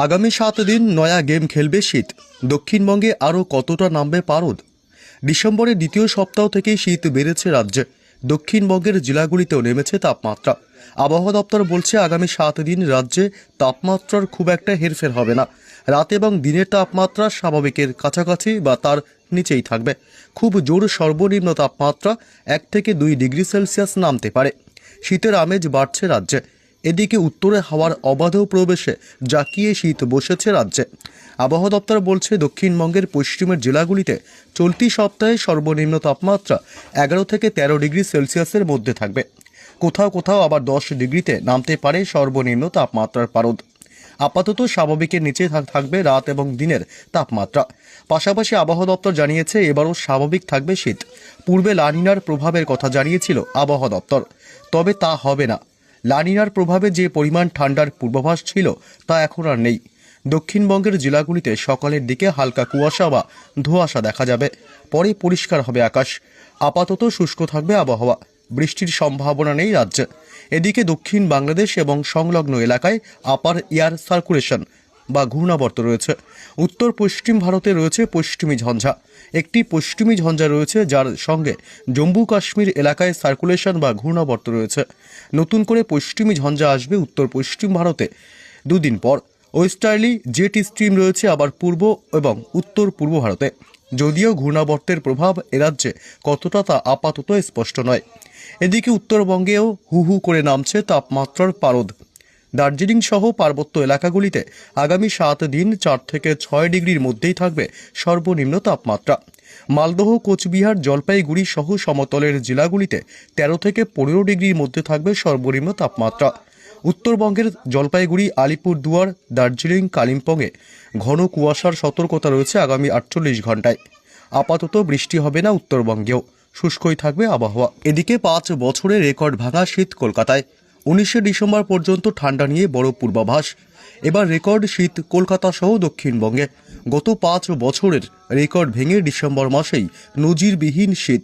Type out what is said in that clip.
আগামী 7 দিন নয়া গেম খেলবে শীত। দক্ষিণবঙ্গে আরও কতটা নামবে পারদ? ডিসেম্বরের দ্বিতীয় সপ্তাহ থেকেই শীত বেড়েছে রাজ্যে। দক্ষিণবঙ্গের জেলাগুলিতেও নেমেছে তাপমাত্রা। আবহাওয়া দপ্তর বলছে আগামী 7 দিন রাজ্যে তাপমাত্রার খুব একটা হেরফের হবে না। রাত এবং দিনের তাপমাত্রা স্বাভাবিকের কাছাকাছি বা তার নিচেই থাকবে। খুব জোর সর্বনিম্ন তাপমাত্রা 1 থেকে 2 ডিগ্রি সেলসিয়াস নামতে পারে। শীতের আমেজ বাড়ছে রাজ্যে। এদিকে উত্তরে হাওয়ার অবাধ প্রবেশে জাঁকিয়ে শীত বসেছে রাজ্যে। আবহাওয়া দপ্তর বলছে দক্ষিণবঙ্গের পশ্চিমের জেলাগুলিতে চলতি সপ্তাহে সর্বনিম্ন তাপমাত্রা 11 থেকে 13 ডিগ্রি সেলসিয়াসের মধ্যে থাকবে। কোথাও কোথাও আবার 10 ডিগ্রিতে নামতে পারে সর্বনিম্ন তাপমাত্রার পারদ। আপাতত স্বাভাবিকের নিচে থাকবে রাত এবং দিনের তাপমাত্রা। পাশাপাশি আবহাওয়া দপ্তর জানিয়েছে এবারও স্বাভাবিক থাকবে শীত। পূর্বে লানিনার প্রভাবের কথা জানিয়েছিল আবহাওয়া দপ্তর, তবে তা হবে না। লানিনার প্রভাবে যে পরিমাণ ঠান্ডার পূর্বাভাস ছিল তা এখন আর নেই। দক্ষিণবঙ্গের জেলাগুলিতে সকালের দিকে হালকা কুয়াশা বা ধোঁয়াশা দেখা যাবে, পরে পরিষ্কার হবে আকাশ। আপাতত শুষ্ক থাকবে আবহাওয়া, বৃষ্টির সম্ভাবনা নেই রাজ্যে। এদিকে দক্ষিণ বাংলাদেশ এবং সংলগ্ন এলাকায় আপার এয়ার সার্কুলেশন বা ঘূর্ণাবর্ত রয়েছে। উত্তর পশ্চিম ভারতে রয়েছে পশ্চিমী ঝঞ্ঝা। একটি পশ্চিমী ঝঞ্ঝা রয়েছে যার সঙ্গে জম্মু কাশ্মীর এলাকায় সার্কুলেশন বা ঘূর্ণাবর্ত রয়েছে। নতুন করে পশ্চিমী ঝঞ্ঝা আসবে উত্তর পশ্চিম ভারতে দুদিন পর। ওয়েস্টার্লি জেট স্ট্রিম রয়েছে আবার পূর্ব এবং উত্তর পূর্ব ভারতে। যদিও ঘূর্ণাবর্তের প্রভাব এরাজ্যে কতটা তা আপাতত স্পষ্ট নয়। এদিকে উত্তরবঙ্গেও হু হু করে নামছে তাপমাত্রার পারদ। দার্জিলিং সহ পার্বত্য এলাকাগুলিতে আগামী 7 দিন 4 থেকে 6 ডিগ্রির মধ্যেই থাকবে সর্বনিম্ন তাপমাত্রা। মালদহ, কোচবিহার, জলপাইগুড়ি সহ সমতলের জেলাগুলিতে 13 থেকে 15 ডিগ্রির মধ্যে থাকবে সর্বনিম্ন তাপমাত্রা। উত্তরবঙ্গের জলপাইগুড়ি, আলিপুরদুয়ার, দার্জিলিং, কালিম্পংয়ে ঘন কুয়াশার সতর্কতা রয়েছে আগামী 48 ঘন্টায়। আপাতত বৃষ্টি হবে না উত্তরবঙ্গেও, শুষ্কই থাকবে আবহাওয়া। এদিকে 5 বছরে রেকর্ড ভাঙা শীত কলকাতায়। 19 ডিসেম্বর পর্যন্ত ঠান্ডা নিয়ে বড় পূর্বাভাস। এবার রেকর্ড শীত কলকাতা সহ দক্ষিণবঙ্গে। গত 5 বছরের রেকর্ড ভেঙে ডিসেম্বর মাসেই নজিরবিহীন শীত